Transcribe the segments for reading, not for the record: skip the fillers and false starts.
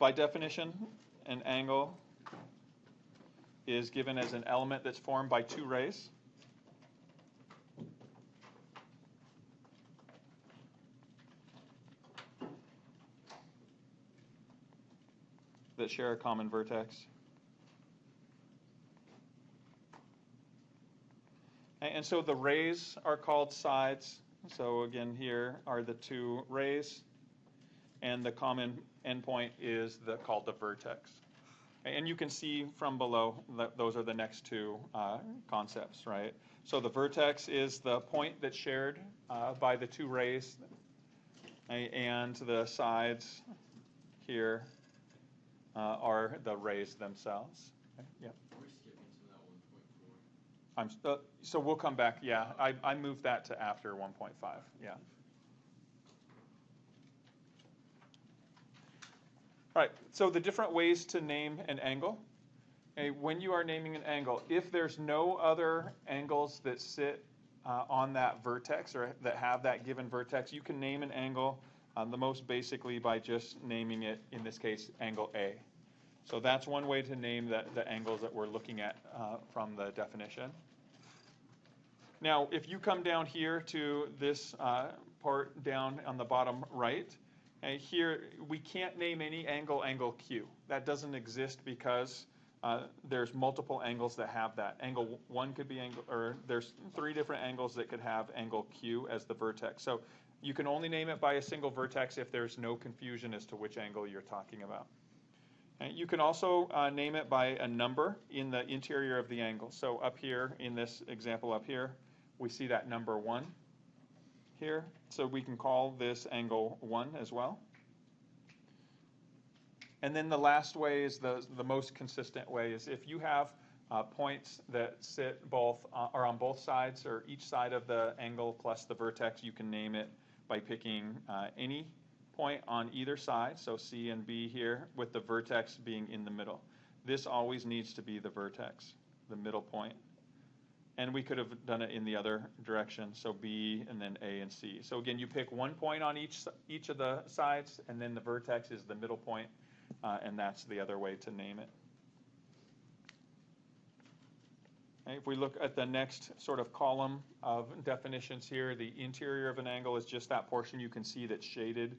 By definition, an angle is given as an element that's formed by two rays. That share a common vertex. And so the rays are called sides. So again, here are the two rays, and the common endpoint is called the vertex. And you can see from below that those are the next two concepts, right? So the vertex is the point that's shared by the two rays, and the sides here are the rays themselves. Okay, yeah. We're skipping to that 1.4. So we'll come back. Yeah, I moved that to after 1.5. Yeah. All right. So the different ways to name an angle. Okay, when you are naming an angle, if there's no other angles that sit on that vertex or that have that given vertex, you can name an angle the most basically by just naming it, in this case, angle A. So that's one way to name the angles that we're looking at from the definition. Now, if you come down here to this part down on the bottom right, here we can't name any angle Q. That doesn't exist because there's multiple angles that have that. Angle 1 could be there's 3 different angles that could have angle Q as the vertex. So you can only name it by a single vertex if there's no confusion as to which angle you're talking about. And you can also name it by a number in the interior of the angle. So up here, in this example up here, we see that number 1 here. So we can call this angle 1 as well. And then the last way is the most consistent way is if you have points that sit both are on both sides or each side of the angle plus the vertex, you can name it by picking any point on either side, so C and B here, with the vertex being in the middle. This always needs to be the vertex, the middle point. And we could have done it in the other direction, so B and then A and C. So again, you pick one point on each of the sides, and then the vertex is the middle point, and that's the other way to name it. Okay, if we look at the next sort of column of definitions here, the interior of an angle is just that portion you can see that's shaded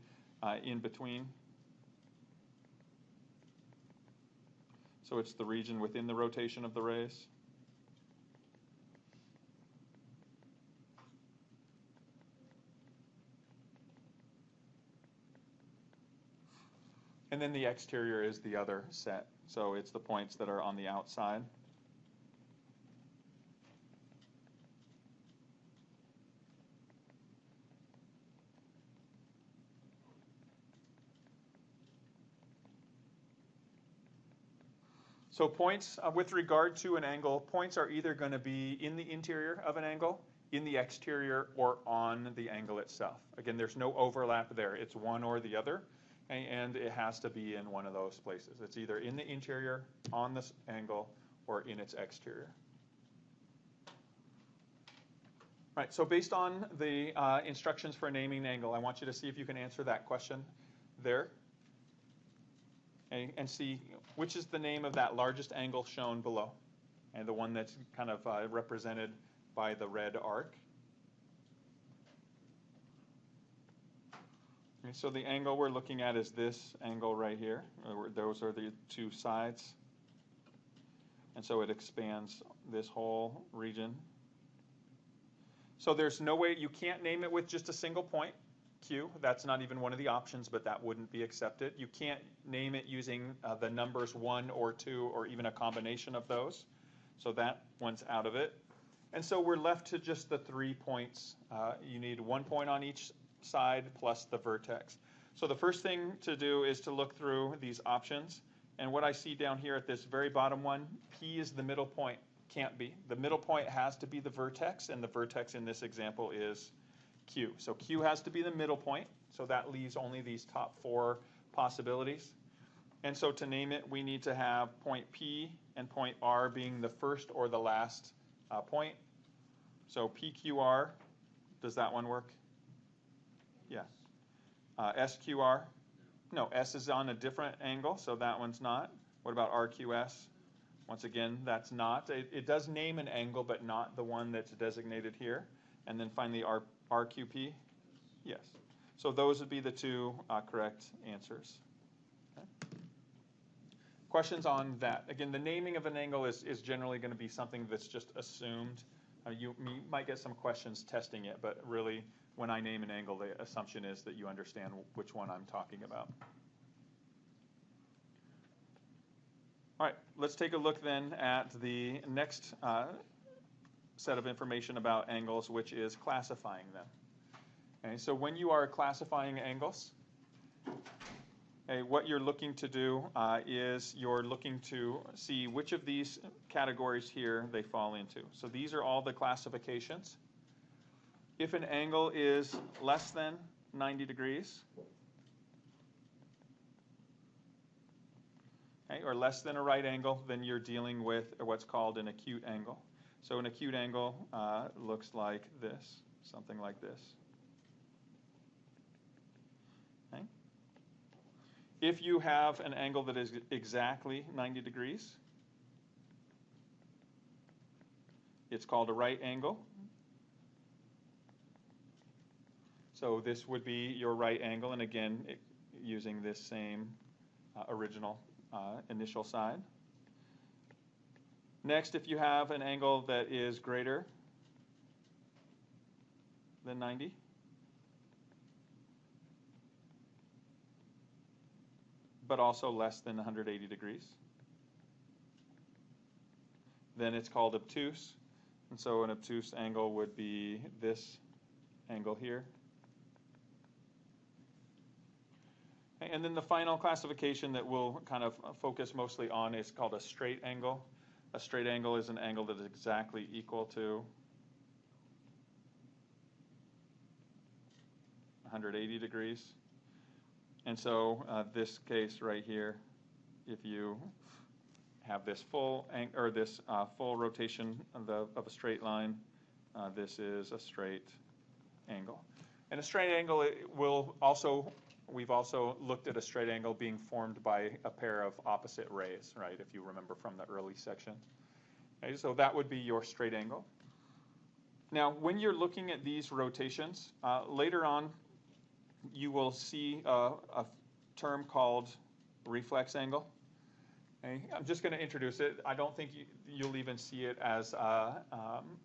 in between. So it's the region within the rotation of the rays. And then the exterior is the other set. So it's the points that are on the outside. So points, with regard to an angle, points are either going to be in the interior of an angle, in the exterior, or on the angle itself. Again, there's no overlap there. It's one or the other, and it has to be in one of those places. It's either in the interior, on this angle, or in its exterior. All right, so based on the instructions for naming an angle, I want you to see if you can answer that question there. And see which is the name of that largest angle shown below, and the one that's kind of represented by the red arc. Okay, so the angle we're looking at is this angle right here. Those are the two sides. And so it expands this whole region. So there's no way, you can't name it with just a single point. Q, that's not even one of the options, but that wouldn't be accepted. You can't name it using the numbers 1 or 2 or even a combination of those. So that one's out of it. And so we're left to just the 3 points. You need 1 point on each side plus the vertex. So the first thing to do is to look through these options. And what I see down here at this very bottom one, P is the middle point. Can't be. The middle point has to be the vertex, and the vertex in this example is Q. So Q has to be the middle point, so that leaves only these top 4 possibilities. And so to name it, we need to have point P and point R being the first or the last point. So PQR, does that one work? Yeah. SQR? No, S is on a different angle, so that one's not. What about RQS? Once again, that's not. It does name an angle, but not the one that's designated here. And then finally, RQP? Yes. So those would be the two correct answers. Okay. Questions on that? Again, the naming of an angle is generally going to be something that's just assumed. You might get some questions testing it, but really, when I name an angle, the assumption is that you understand which one I'm talking about. All right, let's take a look then at the next set of information about angles, which is classifying them. Okay, so when you are classifying angles, okay, what you're looking to do is you're looking to see which of these categories here they fall into. So these are all the classifications. If an angle is less than 90 degrees, okay, or less than a right angle, then you're dealing with what's called an acute angle. So an acute angle looks like this, something like this. Okay. If you have an angle that is exactly 90 degrees, it's called a right angle. So this would be your right angle, and again, using this same original initial side. Next, if you have an angle that is greater than 90, but also less than 180 degrees, then it's called obtuse. And so an obtuse angle would be this angle here. And then the final classification that we'll kind of focus mostly on is called a straight angle. A straight angle is an angle that is exactly equal to 180 degrees. And so this case right here, if you have this full full rotation of a straight line, this is a straight angle. And a straight angle we've also looked at a straight angle being formed by a pair of opposite rays, right, if you remember from the early section. Okay, so that would be your straight angle. Now, when you're looking at these rotations, later on, you will see a term called reflex angle. Okay, I'm just going to introduce it. I don't think you'll even see it as,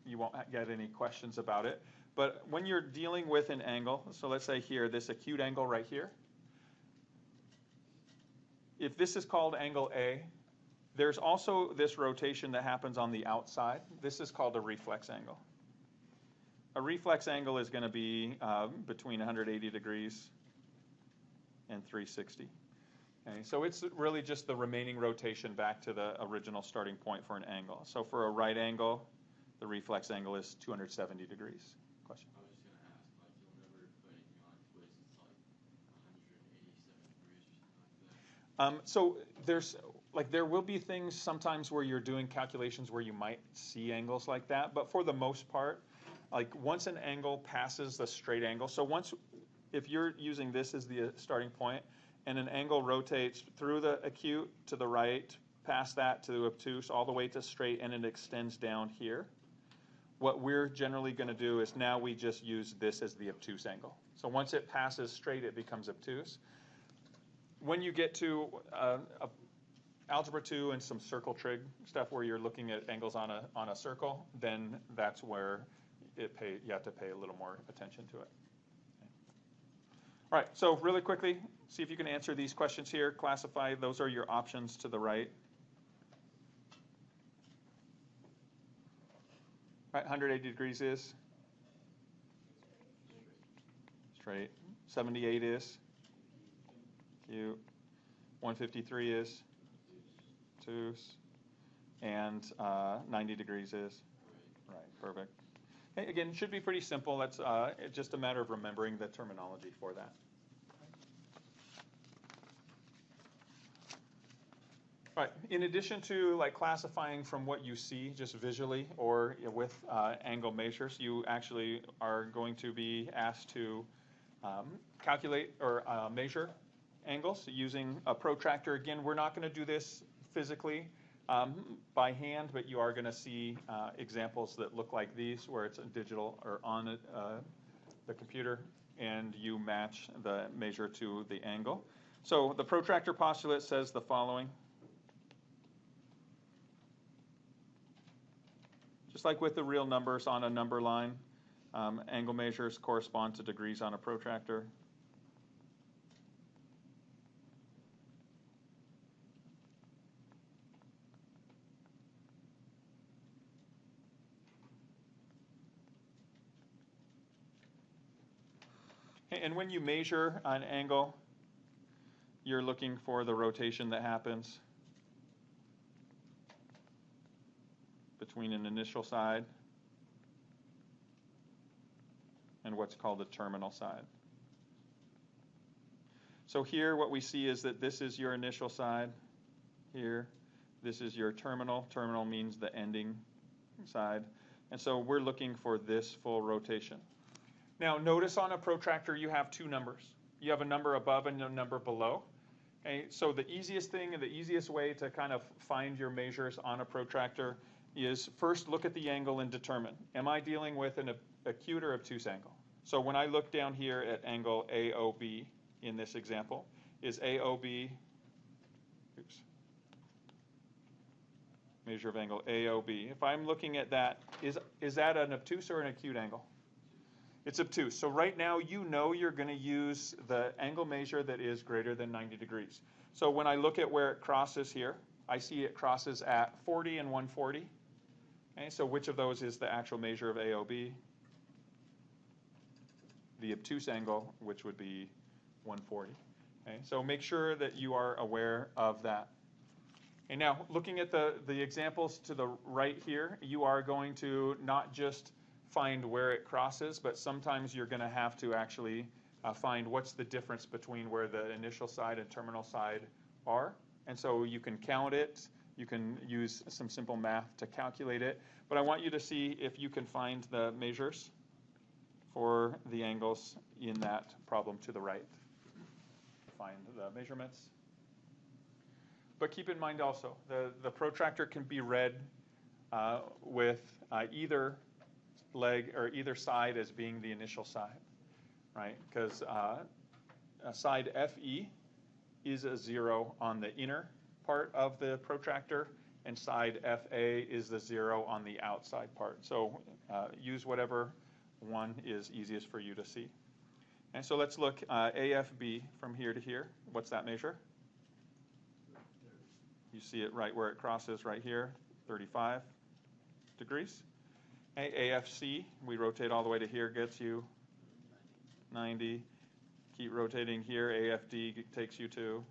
you won't get any questions about it. But when you're dealing with an angle, so let's say here, this acute angle right here, if this is called angle A, there's also this rotation that happens on the outside. This is called a reflex angle. A reflex angle is going to be between 180 degrees and 360. Okay, so it's really just the remaining rotation back to the original starting point for an angle. So for a right angle, the reflex angle is 270 degrees. Question? I was just going to ask, like, you'll never put anything on twist, it's like 187 degrees or something like that? So there will be things sometimes where you're doing calculations where you might see angles like that, but for the most part, like once an angle passes the straight angle, so if you're using this as the starting point, and an angle rotates through the acute to the right, past that to the obtuse, all the way to straight, and it extends down here, what we're generally going to do is now we just use this as the obtuse angle. So once it passes straight, it becomes obtuse. When you get to Algebra 2 and some circle trig stuff where you're looking at angles on a circle, then that's where you have to pay a little more attention to it. Okay. All right, so really quickly, see if you can answer these questions here. Classify, those are your options to the right. Right, 180 degrees is? Straight. 78 is? Acute. 153 is? Obtuse. And 90 degrees is? Right, perfect. Hey, again, should be pretty simple. That's just a matter of remembering the terminology for that. All right, in addition to like classifying from what you see just visually or with angle measures, you actually are going to be asked to calculate or measure angles using a protractor. Again, we're not going to do this physically by hand, but you are going to see examples that look like these, where it's a digital or on the computer, and you match the measure to the angle. So the protractor postulate says the following. Just like with the real numbers on a number line, angle measures correspond to degrees on a protractor. And when you measure an angle, you're looking for the rotation that happens between an initial side and what's called the terminal side. So here what we see is that this is your initial side. Here, this is your terminal. Terminal means the ending side. And so we're looking for this full rotation. Now notice on a protractor you have two numbers. You have a number above and a number below. Okay, so the easiest thing and the easiest way to kind of find your measures on a protractor is first look at the angle and determine, am I dealing with an acute or obtuse angle? So when I look down here at angle AOB in this example, is AOB, measure of angle AOB. If I'm looking at that, is that an obtuse or an acute angle? It's obtuse. So right now you know you're going to use the angle measure that is greater than 90 degrees. So when I look at where it crosses here, I see it crosses at 40 and 140. Okay, so which of those is the actual measure of AOB? The obtuse angle, which would be 140. Okay, so make sure that you are aware of that. And now, looking at the examples to the right here, you are going to not just find where it crosses, but sometimes you're going to have to actually find what's the difference between where the initial side and terminal side are. And so you can count it. You can use some simple math to calculate it. But I want you to see if you can find the measures for the angles in that problem to the right. Find the measurements. But keep in mind also, the protractor can be read with either leg or either side as being the initial side, right? Because side FE is a 0 on the inner part of the protractor, and side FA is the 0 on the outside part. So use whatever one is easiest for you to see. And so let's look AFB from here to here. What's that measure? You see it right where it crosses right here, 35 degrees. AFC, we rotate all the way to here, gets you 90. Keep rotating here, AFD takes you to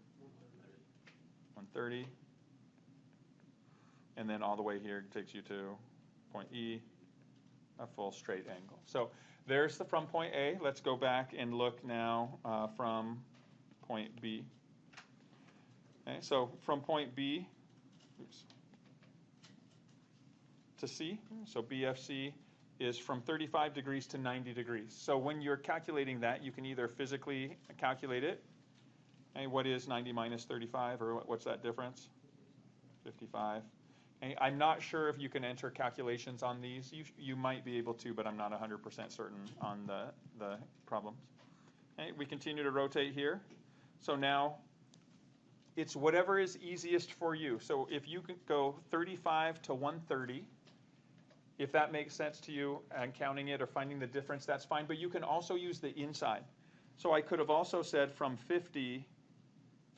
130. And then all the way here takes you to point E, a full straight angle. So there's the from point A. Let's go back and look now from point B. Okay, so from point B to C, so BFC is from 35 degrees to 90 degrees. So when you're calculating that, you can either physically calculate it. Okay, what is 90 minus 35, or what's that difference? 55. Okay, I'm not sure if you can enter calculations on these. You might be able to, but I'm not 100% certain on the problems. Okay, we continue to rotate here. So now it's whatever is easiest for you. So if you could go 35 to 130, if that makes sense to you and counting it or finding the difference, that's fine. But you can also use the inside. So I could have also said from 50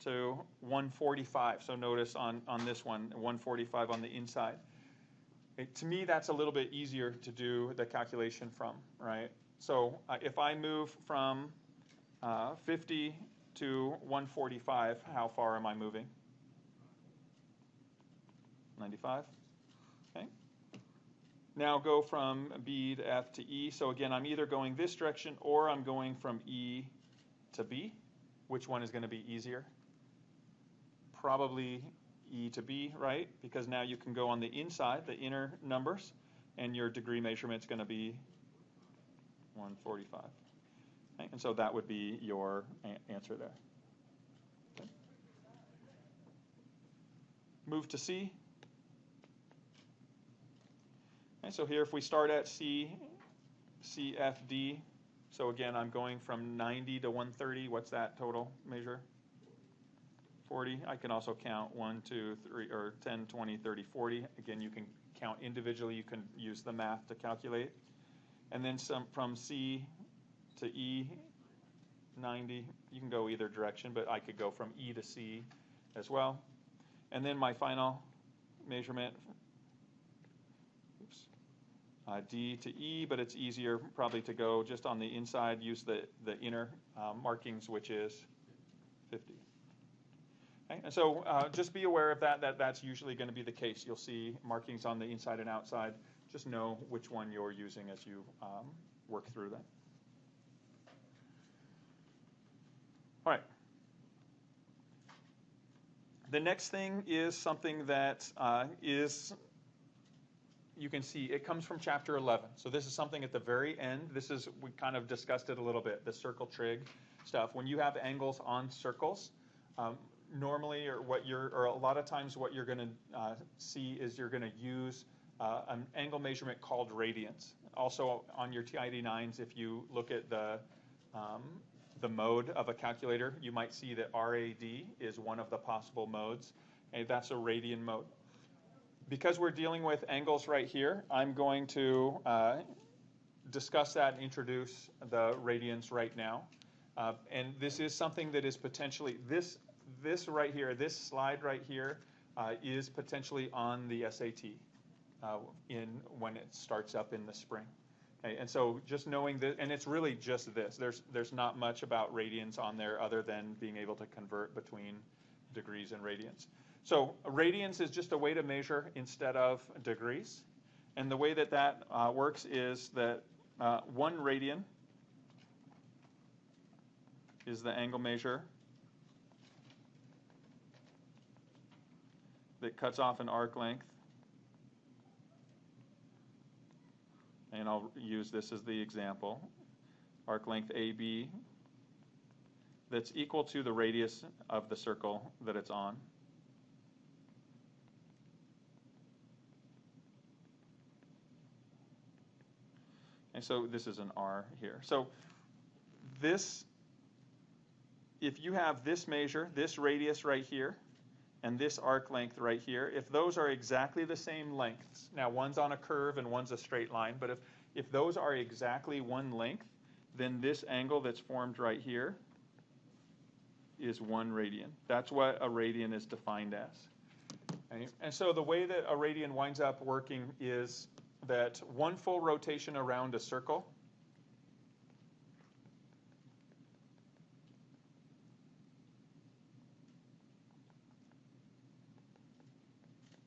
to 145. So notice on this one, 145 on the inside. To me, that's a little bit easier to do the calculation from, right? So if I move from 50 to 145, how far am I moving? 95. Okay. Now go from B to F to E. So again, I'm either going this direction or I'm going from E to B. Which one is going to be easier? Probably E to B, right? Because now you can go on the inside, the inner numbers, and your degree measurement is going to be 145. Okay? And so that would be your answer there. move to C. And so here, if we start at C, CFD, so again, I'm going from 90 to 130. What's that total measure? 40. I can also count 1, 2, 3, or 10, 20, 30, 40. Again, you can count individually. You can use the math to calculate. And then some from C to E, 90. You can go either direction, but I could go from E to C as well. And then my final measurement, D to E, but it's easier probably to go just on the inside, use the inner markings, which is 50. Okay? And so just be aware of that's usually going to be the case. You'll see markings on the inside and outside. Just know which one you're using as you work through that. All right. The next thing is something that is, you can see, it comes from chapter 11. So this is something at the very end. We kind of discussed it a little bit, the circle trig stuff. When you have angles on circles, normally, or a lot of times what you're going to see is you're going to use an angle measurement called radians. Also on your TI-89s, if you look at the mode of a calculator, you might see that RAD is one of the possible modes, and that's a radian mode. Because we're dealing with angles right here, I'm going to discuss that and introduce the radians right now. And this is something that is potentially, this right here, this slide right here, is potentially on the SAT when it starts up in the spring. Okay, and so just knowing that, and it's really just this. There's not much about radians on there other than being able to convert between degrees and radians. So radians is just a way to measure instead of degrees. And the way that works is that 1 radian is the angle measure that cuts off an arc length. And I'll use this as the example. Arc length AB that's equal to the radius of the circle that it's on. And so this is an R here. So this, if you have this measure, this radius right here, and this arc length right here, if those are exactly the same lengths, now one's on a curve and one's a straight line, but if those are exactly one length, then this angle that's formed right here is 1 radian. That's what a radian is defined as. Okay? And so the way that a radian winds up working is that 1 full rotation around a circle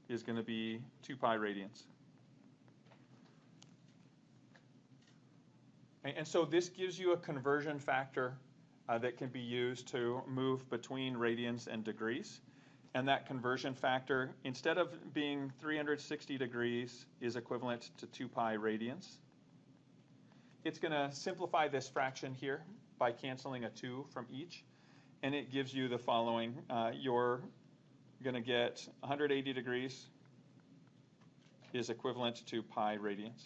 is going to be 2 pi radians. And so this gives you a conversion factor that can be used to move between radians and degrees. And that conversion factor, instead of being 360 degrees, is equivalent to 2 pi radians. It's going to simplify this fraction here by canceling a 2 from each. And it gives you the following. You're going to get 180 degrees is equivalent to pi radians.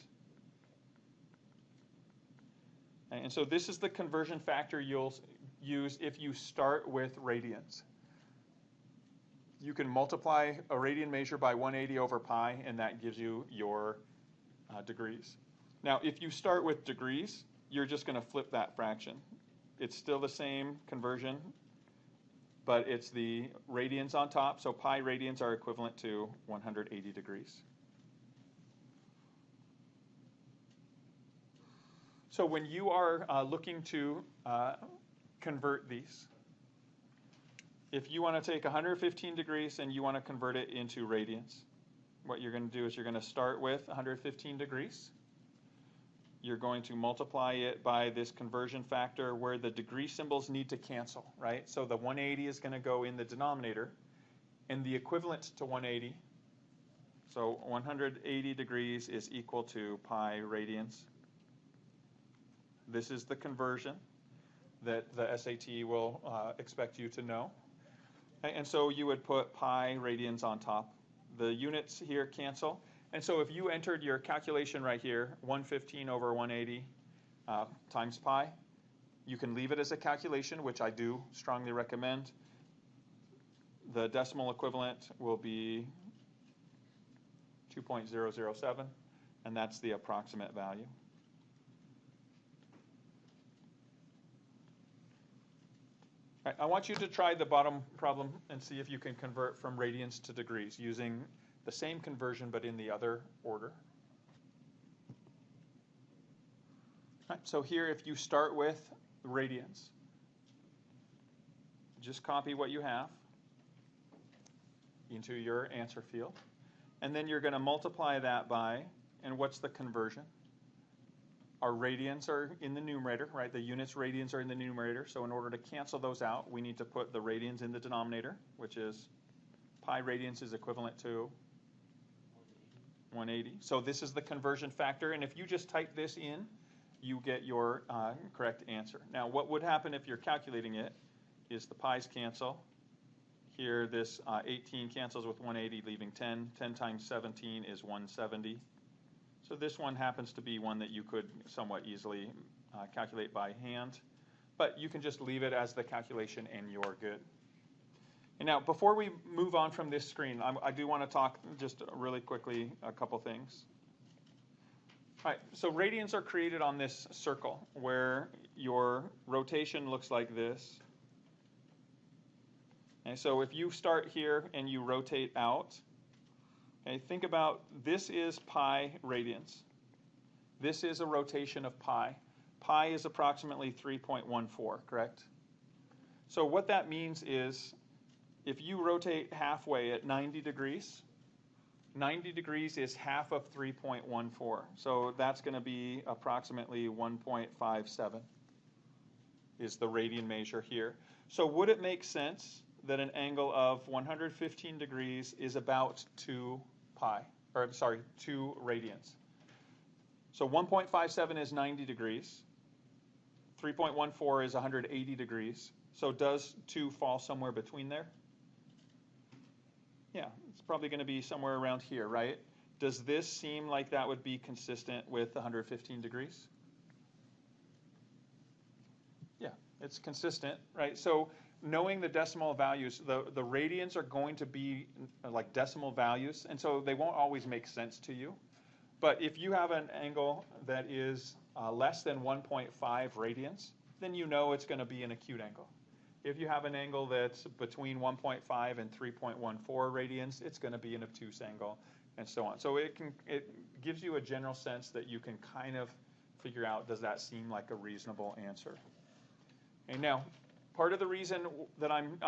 And so this is the conversion factor you'll use if you start with radians. You can multiply a radian measure by 180 over pi, and that gives you your degrees. Now, if you start with degrees, you're just going to flip that fraction. It's still the same conversion, but it's the radians on top, so pi radians are equivalent to 180 degrees. So when you are looking to convert these, if you want to take 115 degrees and you want to convert it into radians, what you're going to do is you're going to start with 115 degrees. You're going to multiply it by this conversion factor where the degree symbols need to cancel, right? So the 180 is going to go in the denominator, and the equivalent to 180, so 180 degrees is equal to pi radians. This is the conversion that the SAT will expect you to know. Okay, and so you would put pi radians on top. The units here cancel. And so if you entered your calculation right here, 115 over 180 times pi, you can leave it as a calculation, which I do strongly recommend. The decimal equivalent will be 2.007, and that's the approximate value. All right, I want you to try the bottom problem and see if you can convert from radians to degrees using the same conversion but in the other order. All right, so here if you start with radians, just copy what you have into your answer field. And then you're going to multiply that by, and what's the conversion? Our radians are in the numerator, right? The units radians are in the numerator. So in order to cancel those out, we need to put the radians in the denominator, which is pi radians is equivalent to 180. So this is the conversion factor. And if you just type this in, you get your correct answer. Now, what would happen if you're calculating it is the pi's cancel. Here, this 18 cancels with 180, leaving 10. 10 times 17 is 170. So this one happens to be one that you could somewhat easily calculate by hand. But you can just leave it as the calculation and you're good. And now, before we move on from this screen, I do want to talk just really quickly a couple things. All right, so radians are created on this circle where your rotation looks like this. And so if you start here and you rotate out, okay, think about this is pi radians. This is a rotation of pi. Pi is approximately 3.14, correct? So what that means is if you rotate halfway at 90 degrees, 90 degrees is half of 3.14. So that's going to be approximately 1.57 is the radian measure here. So would it make sense that an angle of 115 degrees is about 2 radians? So 1.57 is 90 degrees. 3.14 is 180 degrees. So does 2 fall somewhere between there? Yeah, it's probably going to be somewhere around here, right? Does this seem like that would be consistent with 115 degrees? Yeah, it's consistent, right? So knowing the decimal values, the radians are going to be like decimal values, and so they won't always make sense to you. But if you have an angle that is less than 1.5 radians, then you know it's going to be an acute angle. If you have an angle that's between 1.5 and 3.14 radians, it's going to be an obtuse angle, and so on. So it gives you a general sense that you can kind of figure out, does that seem like a reasonable answer? And now, part of the reason that I'm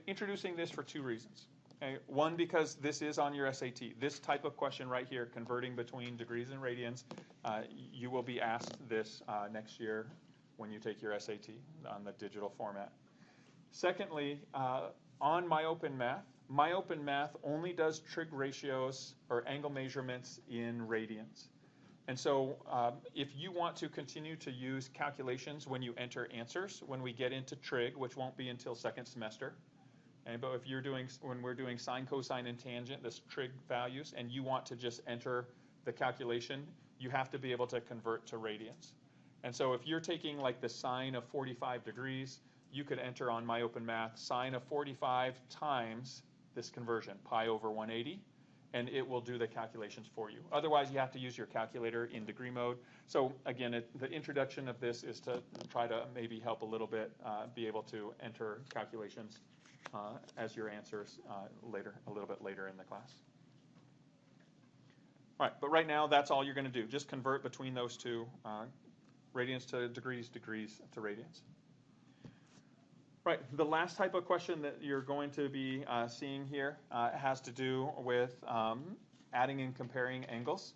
introducing this for 2 reasons. Okay? One, because this is on your SAT. This type of question right here, converting between degrees and radians, you will be asked this next year when you take your SAT on the digital format. Secondly, on MyOpenMath only does trig ratios or angle measurements in radians. And so if you want to continue to use calculations when you enter answers, when we get into trig, which won't be until second semester, okay, but if you're doing, when we're doing sine, cosine, and tangent, this trig values, and you want to just enter the calculation, you have to be able to convert to radians. And so if you're taking like the sine of 45 degrees, you could enter on MyOpenMath sine of 45 times this conversion, pi over 180, and it will do the calculations for you. Otherwise, you have to use your calculator in degree mode. So again, the introduction of this is to try to maybe help a little bit be able to enter calculations as your answers a little bit later in the class. All right, but right now, that's all you're going to do. Just convert between those two, radians to degrees, degrees to radians. Right, the last type of question that you're going to be seeing here has to do with adding and comparing angles.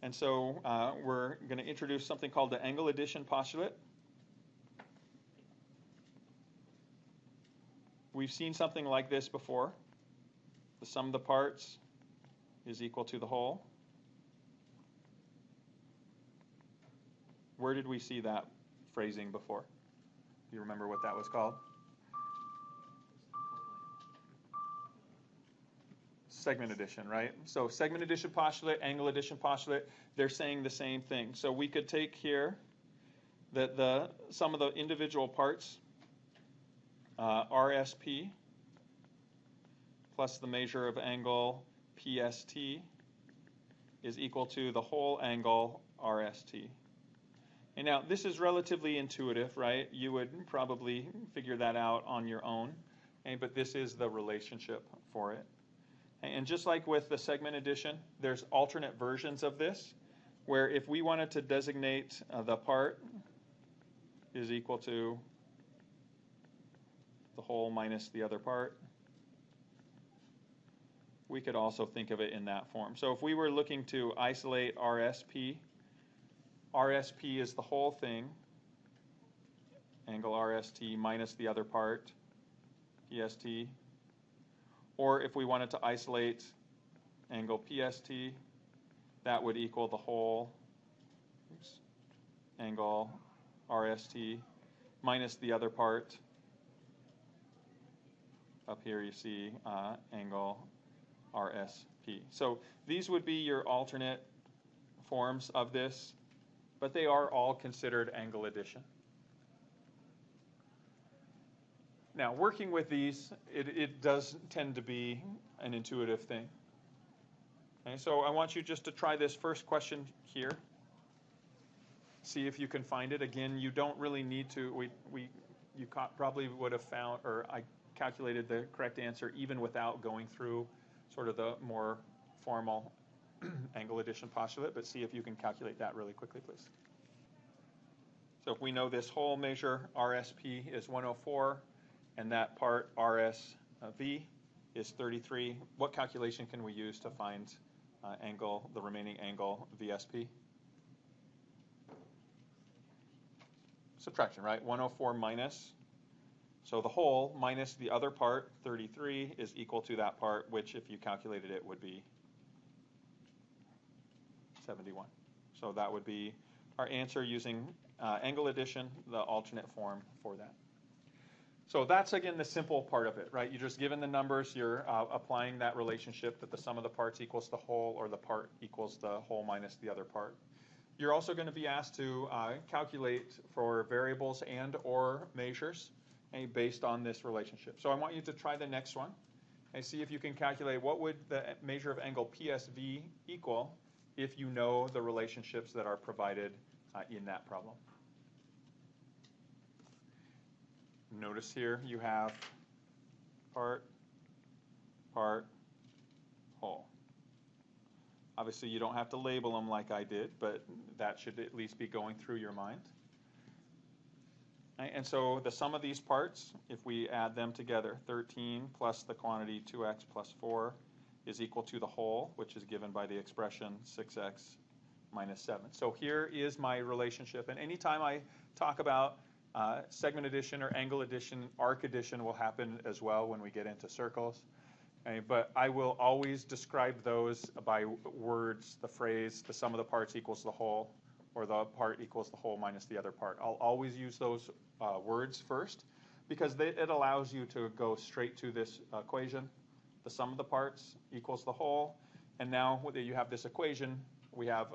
And so we're going to introduce something called the angle addition postulate. We've seen something like this before. The sum of the parts is equal to the whole. Where did we see that phrasing before? Do you remember what that was called? segment addition, right? So segment addition postulate, angle addition postulate, they're saying the same thing. So we could take here that the sum of the individual parts, RSP, plus the measure of angle PST is equal to the whole angle RST. And now this is relatively intuitive, right? You would probably figure that out on your own, okay? But this is the relationship for it. And just like with the segment addition, there's alternate versions of this, where if we wanted to designate the part is equal to the whole minus the other part, we could also think of it in that form. So if we were looking to isolate RSP, RSP is the whole thing, angle RST minus the other part, PST. Or if we wanted to isolate angle PST, that would equal the whole angle RST minus the other part. Up here you see angle RSP. So these would be your alternate forms of this, but they are all considered angle addition. Now, working with these, it does tend to be an intuitive thing. Okay, so I want you just to try this first question here. See if you can find it. Again, you don't really need to. You probably would have found, or I calculated the correct answer even without going through sort of the more formal angle addition postulate, but see if you can calculate that really quickly, please. So if we know this whole measure, RSP, is 104, and that part, RSV, is 33, what calculation can we use to find the remaining angle, VSP? Subtraction, right? 104 minus, so the whole minus the other part, 33, is equal to that part, which if you calculated it would be 71. So that would be our answer using angle addition, the alternate form for that. So that's, again, the simple part of it, right? You're just given the numbers, you're applying that relationship that the sum of the parts equals the whole, or the part equals the whole minus the other part. You're also going to be asked to calculate for variables and or measures based on this relationship. So I want you to try the next one and see if you can calculate what would the measure of angle PSV equal if you know the relationships that are provided in that problem. Notice here you have part, whole. Obviously you don't have to label them like I did, but that should at least be going through your mind. And so the sum of these parts, if we add them together, 13 plus the quantity 2x plus 4 is equal to the whole, which is given by the expression 6x minus 7. So here is my relationship. And anytime I talk about segment addition or angle addition, arc addition will happen as well when we get into circles. Okay, but I will always describe those by words, the phrase, the sum of the parts equals the whole, or the part equals the whole minus the other part. I'll always use those words first because it allows you to go straight to this equation. The sum of the parts equals the whole. And now that you have this equation, we have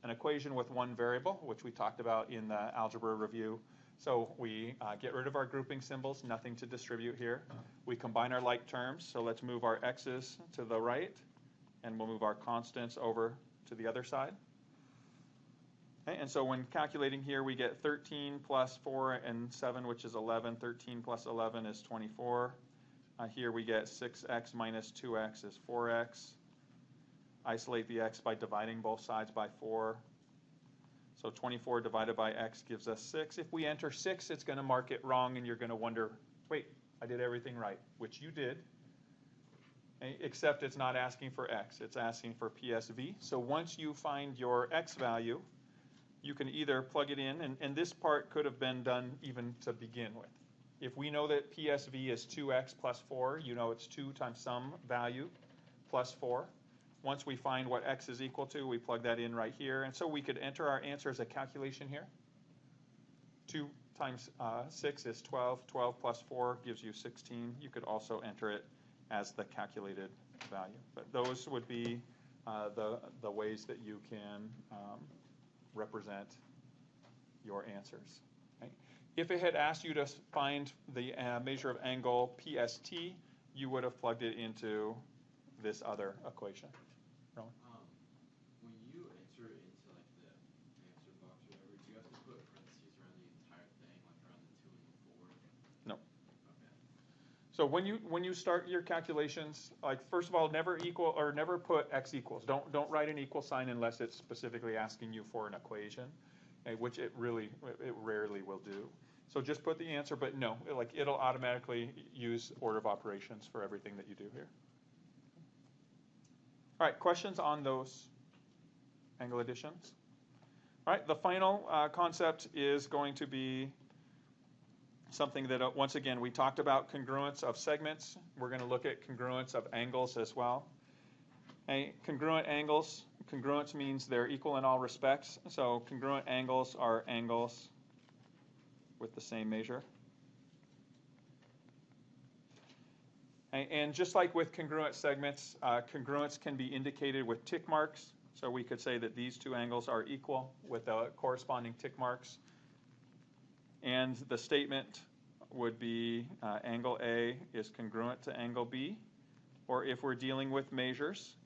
an equation with one variable, which we talked about in the algebra review. So we get rid of our grouping symbols, nothing to distribute here. We combine our like terms, so let's move our x's to the right, and we'll move our constants over to the other side. Okay, and so when calculating here, we get 13 plus 4 and 7, which is 11. 13 plus 11 is 24. Here we get 6x minus 2x is 4x. Isolate the x by dividing both sides by 4. So 24 divided by x gives us 6. If we enter 6, it's going to mark it wrong, and you're going to wonder, wait, I did everything right, which you did, except it's not asking for x. It's asking for PSV. So once you find your x value, you can either plug it in, and this part could have been done even to begin with. If we know that PSV is 2x plus 4, you know it's 2 times some value plus 4. Once we find what x is equal to, we plug that in right here. And so we could enter our answer as a calculation here. 2 times 6 is 12. 12 plus 4 gives you 16. You could also enter it as the calculated value. But those would be the ways that you can represent your answers. Okay? If it had asked you to find the measure of angle PST, you would have plugged it into this other equation. Rowan? When you enter it into like the answer box or whatever, do you have to put parentheses around the entire thing, like around the 2 and the 4? No. Okay. So when you start your calculations, like first of all, never equal or never put x equals. Don't write an equal sign unless it's specifically asking you for an equation, okay, which it rarely will do. So just put the answer, but no, it'll automatically use order of operations for everything that you do here. All right, questions on those angle additions? All right, the final concept is going to be something that, once again, we talked about congruence of segments. We're going to look at congruence of angles as well. Okay, congruent angles, congruence means they're equal in all respects. So congruent angles are angles with the same measure. Okay, and just like with congruent segments, congruence can be indicated with tick marks. So we could say that these two angles are equal with the corresponding tick marks. And the statement would be angle A is congruent to angle B. Or if we're dealing with measures,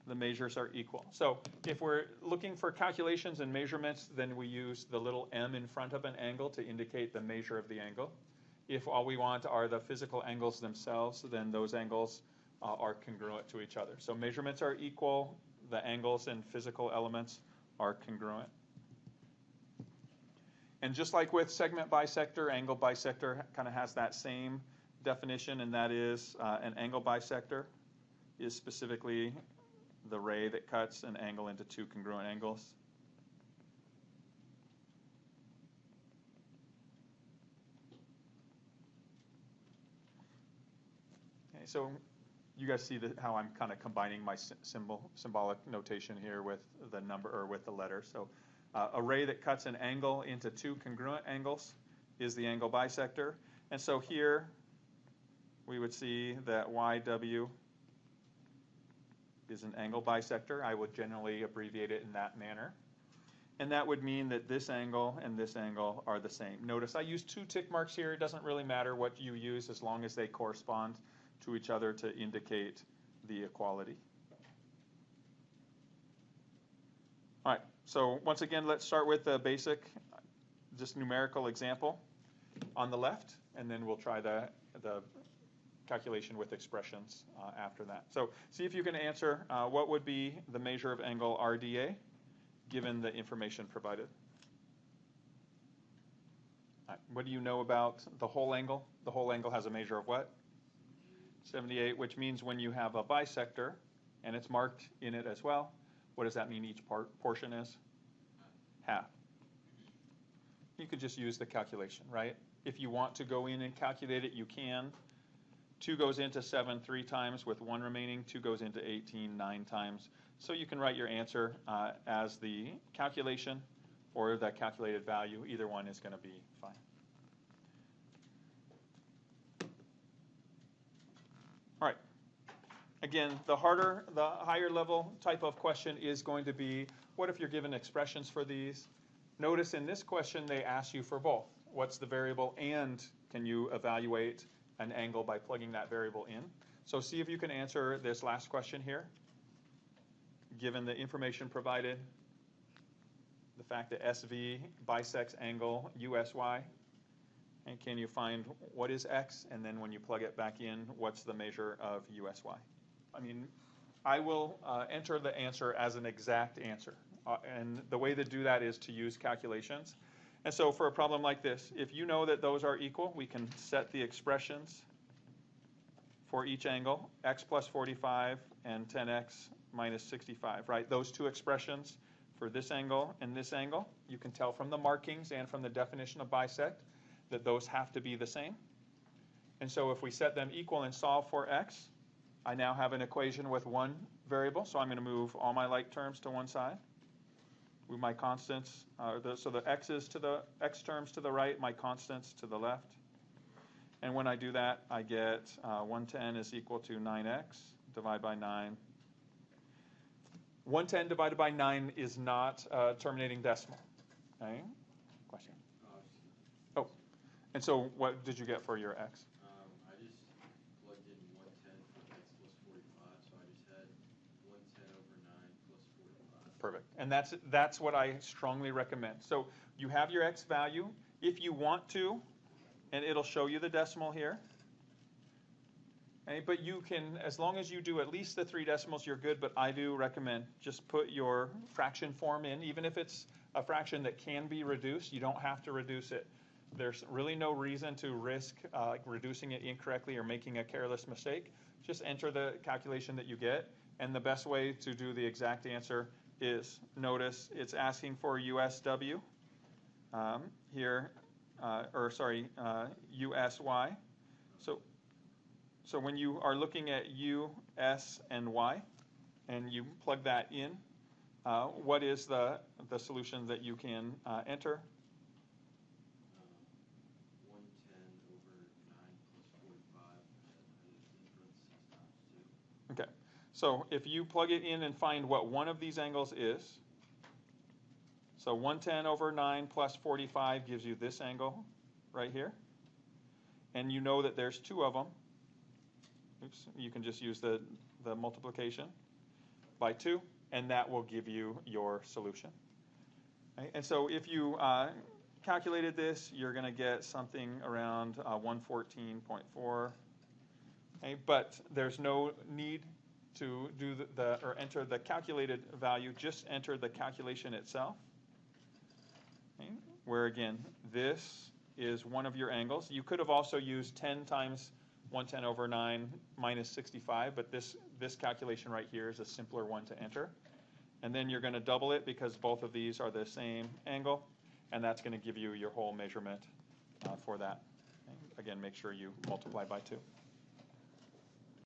the measures are equal. So if we're looking for calculations and measurements, then we use the little m in front of an angle to indicate the measure of the angle. If all we want are the physical angles themselves, then those angles are congruent to each other. So measurements are equal, the angles and physical elements are congruent. And just like with segment bisector, angle bisector kind of has that same definition, and that is an angle bisector is specifically the ray that cuts an angle into two congruent angles. Okay, so you guys see how I'm kind of combining my symbolic notation here with the number or with the letter. So a ray that cuts an angle into two congruent angles is the angle bisector. And so here we would see that YW is an angle bisector. I would generally abbreviate it in that manner. And that would mean that this angle and this angle are the same. Notice I use two tick marks here. It doesn't really matter what you use as long as they correspond to each other to indicate the equality. All right, so once again, let's start with the basic, just numerical example on the left, and then we'll try the calculation with expressions after that. So see if you can answer what would be the measure of angle RDA given the information provided. All right, what do you know about the whole angle? The whole angle has a measure of what? 78, which means when you have a bisector and it's marked in it as well, what does that mean each portion is? Half. You could just use the calculation, right? If you want to go in and calculate it, you can. 2 goes into 7 3 times with 1 remaining. 2 goes into 18 9 times. So you can write your answer as the calculation or the calculated value. Either one is going to be fine. All right. Again, the higher level type of question is going to be, what if you're given expressions for these? Notice in this question, they ask you for both. What's the variable, and can you evaluate an angle by plugging that variable in? So see if you can answer this last question here, given the information provided, the fact that SV bisects angle USY. And can you find what is x? And then when you plug it back in, what's the measure of USY? I mean, I will enter the answer as an exact answer. And the way to do that is to use calculations. And so for a problem like this, if you know that those are equal, we can set the expressions for each angle, x plus 45 and 10x minus 65, right? Those two expressions for this angle and this angle, you can tell from the markings and from the definition of bisect that those have to be the same. And so if we set them equal and solve for x, I now have an equation with one variable, so I'm going to move all my like terms to one side. Move my constants, so the x's to the x terms to the right, my constants to the left. And when I do that, I get 110 is equal to 9x, divide by 9. 110 divided by 9 is not a terminating decimal. Okay? Question? Oh, and so what did you get for your x? I just plugged in 110 for x plus 45, so I just had 110 over 9 plus 45. Perfect. And that's what I strongly recommend. So you have your x value. If you want to, and it'll show you the decimal here. Okay, but you can, as long as you do at least the 3 decimals, you're good, but I do recommend just put your fraction form in, even if it's a fraction that can be reduced, you don't have to reduce it. There's really no reason to risk reducing it incorrectly or making a careless mistake. Just enter the calculation that you get, and the best way to do the exact answer is, notice it's asking for USW here, USY. So when you are looking at U, S, and Y, and you plug that in, what is the solution that you can enter? 110 over 9 plus 45, and in parentheses times 2. Okay, so if you plug it in and find what one of these angles is, so 110 over 9 plus 45 gives you this angle right here, and you know that there's 2 of them. Oops, you can just use the multiplication by 2, and that will give you your solution. Okay? And so if you calculated this, you're going to get something around 114.4. Okay? But there's no need to do or enter the calculated value, just enter the calculation itself. Okay? Where again, this is one of your angles. You could have also used 10 times 110 over 9 minus 65, but this calculation right here is a simpler one to enter. And then you're going to double it because both of these are the same angle, and that's going to give you your whole measurement for that. Okay? Again, make sure you multiply by 2.